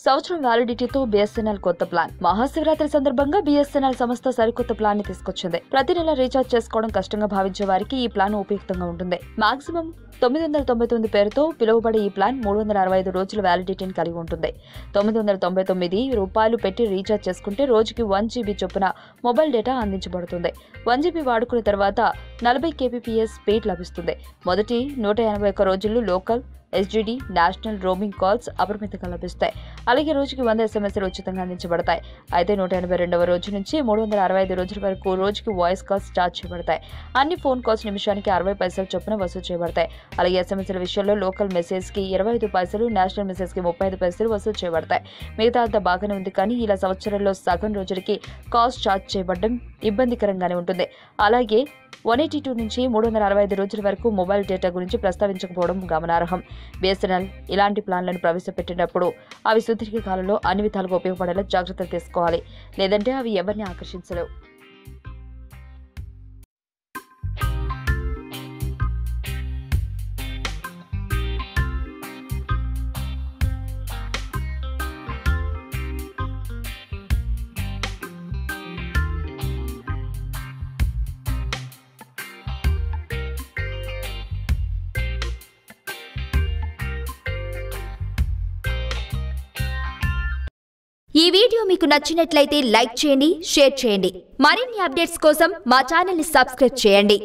సంవత్సరం వ్యాలిడిటీతో BSNL కొత్త plan. Mahashivratri సందర్భంగా BSNL సంస్థ సరికొత్త ప్లాన్ ని తీసుకొచ్చింది. ప్రతి నెల రీఛార్జ్ చేసుకోవడం కష్టంగా భావించే వారికి ఈ ప్లాన్ ఉపయుక్తంగా ఉంటుంది. మాక్సిమం 999 పేరుతో పిలువబడే ఈ ప్లాన్ 365 రోజుల వ్యాలిడిటీని కలిగి ఉంటుంది. 999 రూపాయలు పెట్టి రీఛార్జ్ చేసుకుంటే రోజుకి 1 GB చొప్పున మొబైల్ డేటా అందించబడుతుంది. 1 GB వాడుకున్న తర్వాత 40 kbps స్పీడ్ లభిస్తుంది. మొదటి 181 రోజుల్లో local, SGD, national roaming calls అపరిమితంగా లభిస్తాయి. అలాగే రోజుకి 100 SMS ఉచితంగా అందించబడతాయి. అయితే 182వ రోజు నుంచి 365 రోజుల వరకు రోజుకి వాయిస్ కాల్స్ చార్జ్ చేయబడతాయి. అన్ని ఫోన్ కాల్స్ నిమిషానికి 60 పైసలు చొప్పున వసూలు చేయబడతాయి. అలాగే SMSల విషయంలో లోకల్ మెసేజ్ కి 25 పైసలు, నేషనల్ మెసేజ్ కి 35 పైసలు వసూలు చేయబడతాయి. మిగతా అంతా బాగానే ఉంది, కానీ ఇలా సంవత్సరంలో సగం రోజులకి కాల్స్ చార్జ్ చేయబడడం ఇబ్బందికరంగానే ఉంటుంది. అలాగే 182 నుంచి 365 రోజుల వరకు మొబైల్ డేటా గురించి ప్రస్తావించకపోవడం గమనార్హం. BSNL ఇలాంటి ప్లాన్లను ప్రవేశపెట్టినప్పుడు అవి సుదీర్ఘ కాలంలో అన్ని విధాలుగా ఉపయోగపడేలా జాగ్రత్తలు తీసుకోవాలి, లేదంటే అవి ఎవరిని ఆకర్షించలేవు. ఈ వీడియో మీకు నచ్చినట్లయితే లైక్ చేయండి, షేర్ చేయండి. మరిన్ని అప్డేట్స్ కోసం మా ఛానల్ ని సబ్స్క్రైబ్ చేయండి.